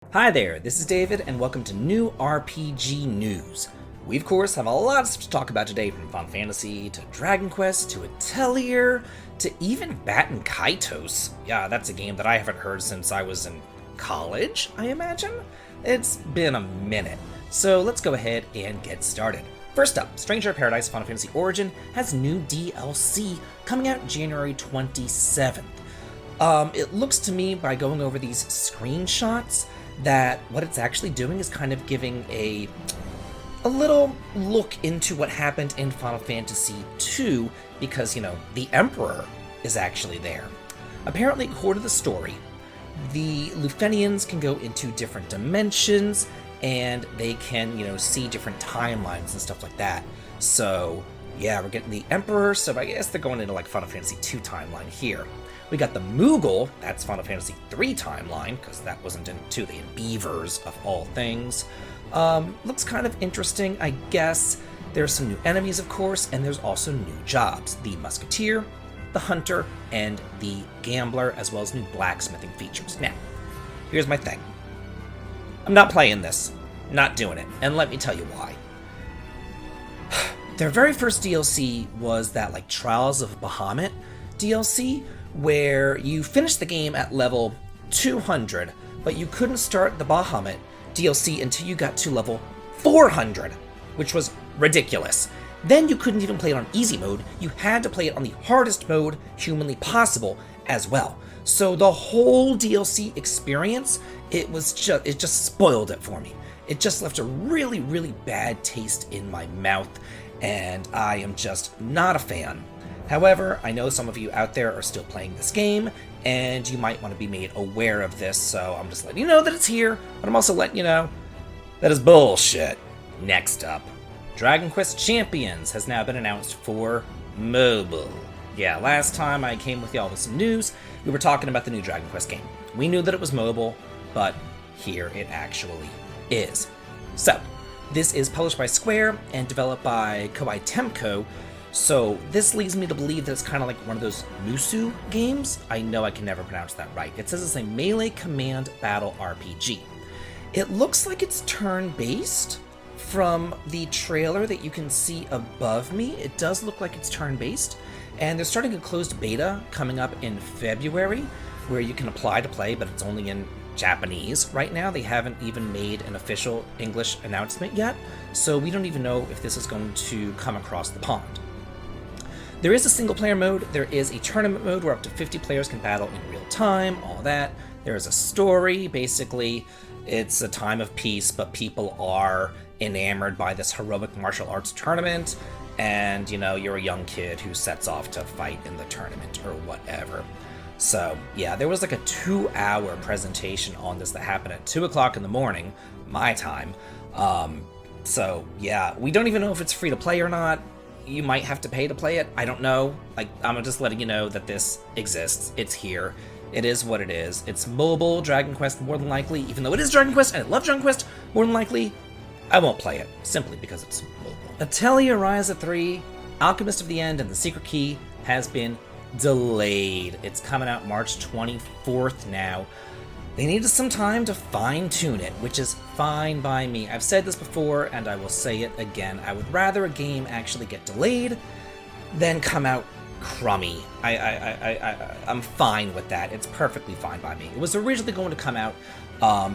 Hi there, this is David, and welcome to New RPG News. We, of course, have a lot to talk about today, from Final Fantasy to Dragon Quest to Atelier to even Baten Kaitos. Yeah, that's a game that I haven't heard since I was in college, I imagine? It's been a minute, so let's go ahead and get started. First up, Stranger of Paradise Final Fantasy Origin has new DLC coming out January 27th. It looks to me, by going over these screenshots, that what it's actually doing is kind of giving a little look into what happened in Final Fantasy II, because, the Emperor is actually there. Apparently, according to the story, the Lufenians can go into different dimensions, and they can, see different timelines and stuff like that. So, yeah, we're getting the Emperor, so I guess they're going into, Final Fantasy II timeline here. We got the Moogle, that's Final Fantasy III timeline, because that wasn't in 2, they had beavers of all things. Looks kind of interesting, I guess. There's some new enemies, of course, and there's also new jobs. The Musketeer, the Hunter, and the Gambler, as well as new blacksmithing features. Now, here's my thing. I'm not playing this. Not doing it. And let me tell you why. Their very first DLC was that, Trials of Bahamut DLC, where you finished the game at level 200, but you couldn't start the Bahamut DLC until you got to level 400, which was ridiculous. Then you couldn't even play it on easy mode, you had to play it on the hardest mode humanly possible as well. So the whole DLC experience, it just spoiled it for me. It just left a really, really bad taste in my mouth, and I am just not a fan. However, I know some of you out there are still playing this game, and you might want to be made aware of this, so I'm just letting you know that it's here, but I'm also letting you know that is bullshit. Next up, Dragon Quest Champions has now been announced for mobile. Yeah, last time I came with y'all with some news, we were talking about the new Dragon Quest game. We knew that it was mobile, but here it actually is. So, this is published by Square and developed by Koei Temco. So this leads me to believe that it's kind of like one of those Musu games. I know I can never pronounce that right. It says it's a melee command battle RPG. It looks like it's turn-based from the trailer that you can see above me. It does look like it's turn-based. And they're starting a closed beta coming up in February where you can apply to play, but it's only in Japanese right now. They haven't even made an official English announcement yet. So we don't even know if this is going to come across the pond. There is a single-player mode, there is a tournament mode where up to 50 players can battle in real time, all that. There is a story, basically it's a time of peace, but people are enamored by this heroic martial arts tournament, and, you're a young kid who sets off to fight in the tournament or whatever. So, yeah, there was a 2-hour presentation on this that happened at 2 o'clock in the morning, my time. So, yeah, we don't even know if it's free to play or not. You might have to pay to play it. I don't know. I'm just letting you know that this exists. It's here. It is what it is. It's mobile Dragon Quest, more than likely. Even though it is Dragon Quest, and I love Dragon Quest, more than likely, I won't play it, simply because it's mobile. Atelier Ryza 3, Alchemist of the End, and the Secret Key has been delayed. It's coming out March 24th now. They needed some time to fine-tune it, which is fine by me. I've said this before, and I will say it again. I would rather a game actually get delayed than come out crummy. I'm fine with that. It's perfectly fine by me. It was originally going to come out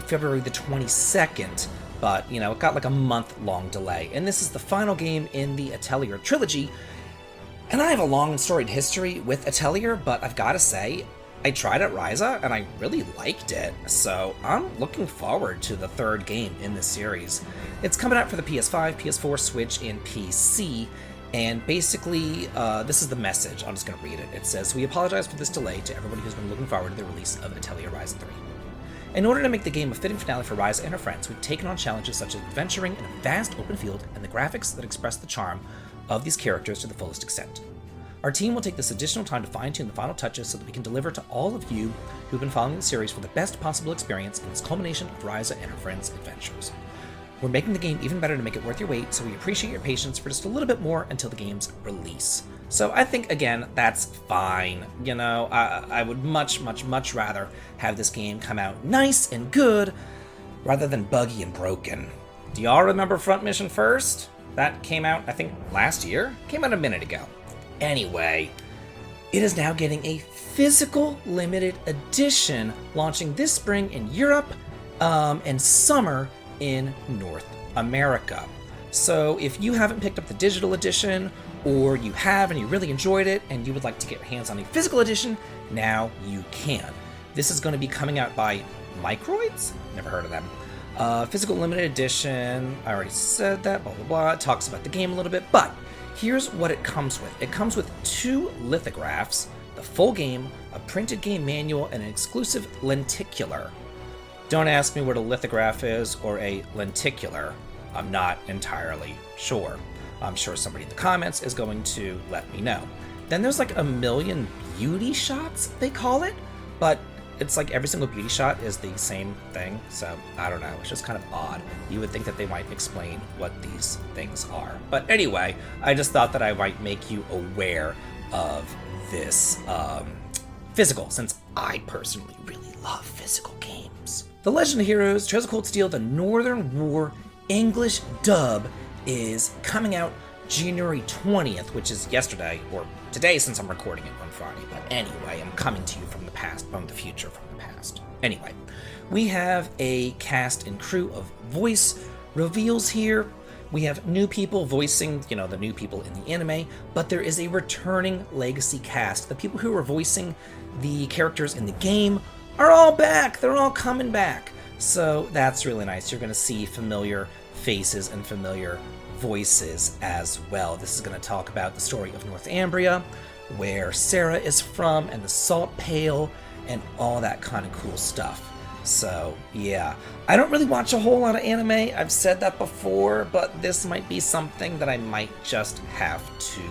February the 22nd, but, it got a month-long delay. And this is the final game in the Atelier trilogy. And I have a long and storied history with Atelier, but I've got to say, I tried at Ryza, and I really liked it, so I'm looking forward to the third game in this series. It's coming out for the PS5, PS4, Switch, and PC, and basically, this is the message. I'm just going to read it. It says, "We apologize for this delay to everybody who's been looking forward to the release of Atelier Ryza 3. In order to make the game a fitting finale for Ryza and her friends, we've taken on challenges such as adventuring in a vast open field and the graphics that express the charm of these characters to the fullest extent. Our team will take this additional time to fine-tune the final touches so that we can deliver to all of you who've been following the series for the best possible experience in this culmination of Ryza and her friends' adventures. We're making the game even better to make it worth your wait, so we appreciate your patience for just a little bit more until the game's release." So I think, again, that's fine. You know, I would much rather have this game come out nice and good rather than buggy and broken. Do y'all remember Front Mission First? That came out, I think, last year? Came out a minute ago. Anyway, it is now getting a physical limited edition launching this spring in Europe and summer in North America. So if you haven't picked up the digital edition, or you have and you really enjoyed it and you would like to get your hands on a physical edition, now you can. This is going to be coming out by Microids? Never heard of them. Physical limited edition, I already said that, blah, blah, blah. It talks about the game a little bit, but here's what it comes with. It comes with 2 lithographs, the full game, a printed game manual, and an exclusive lenticular. Don't ask me what a lithograph is or a lenticular. I'm not entirely sure. I'm sure somebody in the comments is going to let me know. Then there's like a million beauty shots, they call it, but it's like every single beauty shot is the same thing, so I don't know, it's just kind of odd. You would think that they might explain what these things are. But anyway, I just thought that I might make you aware of this physical, since I personally really love physical games. The Legend of Heroes Trails of Cold Steel, the Northern War English dub is coming out January 20th, which is yesterday, or today since I'm recording it on Friday. But anyway, I'm coming to you from the past, from the future, from the past. Anyway, we have a cast and crew of voice reveals here. We have new people voicing, the new people in the anime, but there is a returning legacy cast. The people who are voicing the characters in the game are all back. They're all coming back. So that's really nice. You're going to see familiar faces and familiar voices as well. This is going to talk about the story of Northumbria, where Sarah is from, and the Salt Pale, and all that kind of cool stuff. So yeah, I don't really watch a whole lot of anime. I've said that before, but this might be something that I might just have to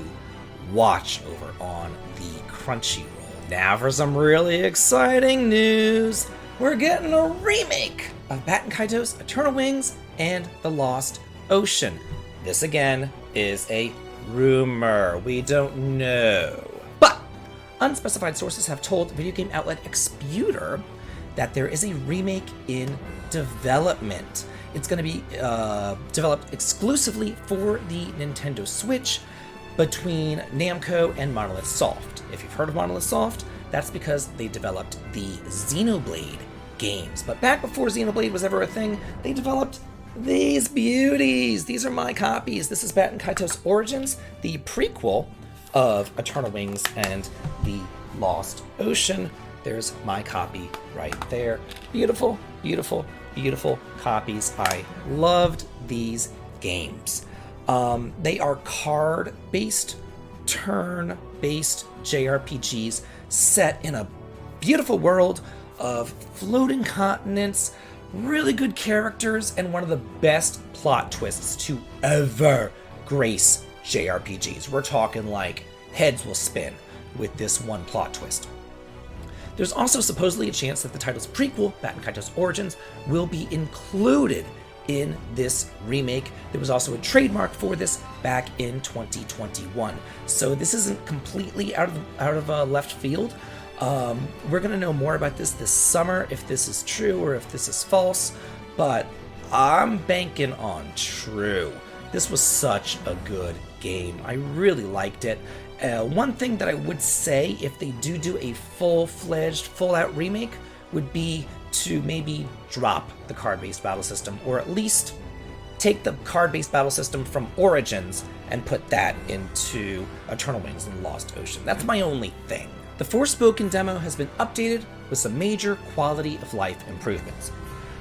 watch over on the Crunchyroll. Now for some really exciting news. We're getting a remake of Baten Kaitos, Eternal Wings, and The Lost Ocean. This again is a rumor. We don't know. But unspecified sources have told video game outlet Exputer that there is a remake in development. It's going to be developed exclusively for the Nintendo Switch between Namco and Monolith Soft. If you've heard of Monolith Soft, that's because they developed the Xenoblade games. But back before Xenoblade was ever a thing, they developed these beauties. These are my copies. This is Baten Kaitos Origins, the prequel of Eternal Wings and the Lost Ocean. There's my copy right there. Beautiful, beautiful, beautiful copies. I loved these games. They are card-based, turn-based JRPGs set in a beautiful world of floating continents, really good characters, and one of the best plot twists to ever grace JRPGs. We're talking like heads will spin with this one plot twist. There's also supposedly a chance that the title's prequel, Baten Kaitos Origins, will be included in this remake. There was also a trademark for this back in 2021. So this isn't completely out of left field. We're going to know more about this summer, if this is true or if this is false, but I'm banking on true. This was such a good game. I really liked it. One thing that I would say, if they do a full-fledged, full-out remake, would be to maybe drop the card-based battle system, or at least take the card-based battle system from Origins and put that into Eternal Wings and Lost Ocean. That's my only thing. The Forspoken demo has been updated with some major quality of life improvements.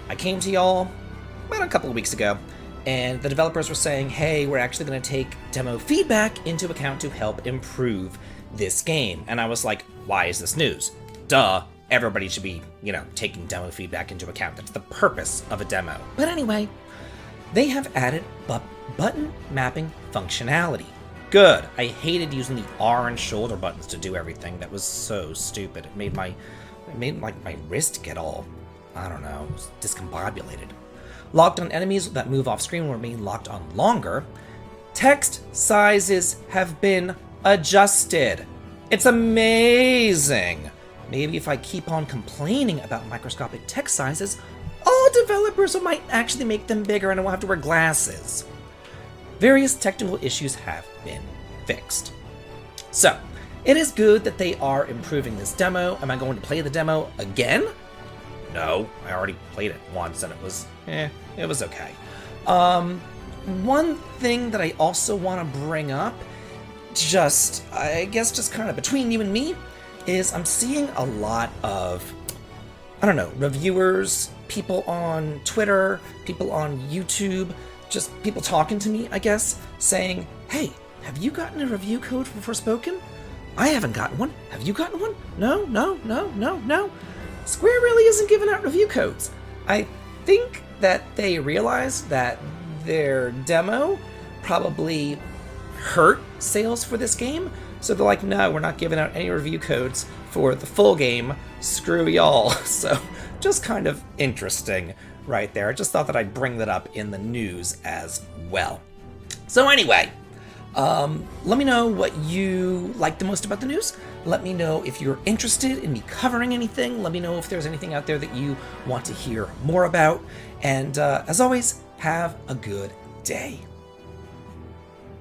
I came to y'all about a couple of weeks ago, and the developers were saying, hey, we're actually going to take demo feedback into account to help improve this game. And I was like, why is this news? Duh, everybody should be, taking demo feedback into account. That's the purpose of a demo. But anyway, they have added button mapping functionality. Good. I hated using the R and shoulder buttons to do everything. That was so stupid. It made my wrist get all, I don't know, discombobulated. Locked on enemies that move off screen will remain locked on longer. Text sizes have been adjusted. It's amazing. Maybe if I keep on complaining about microscopic text sizes, I'll the developers might actually make them bigger and I won't have to wear glasses. Various technical issues have been fixed. So, it is good that they are improving this demo. Am I going to play the demo again? No, I already played it once and it was okay. One thing that I also want to bring up, I guess just kind of between you and me, is I'm seeing a lot of, I don't know, reviewers, people on Twitter, people on YouTube, just people talking to me, I guess, saying, hey, have you gotten a review code for Forspoken? I haven't gotten one. Have you gotten one? No. Square really isn't giving out review codes. I think that they realized that their demo probably hurt sales for this game, so they're like, no, we're not giving out any review codes for the full game. Screw y'all. So just kind of interesting right there. I just thought that I'd bring that up in the news as well. So anyway, let me know what you like the most about the news. Let me know if you're interested in me covering anything. Let me know if there's anything out there that you want to hear more about. And as always, have a good day.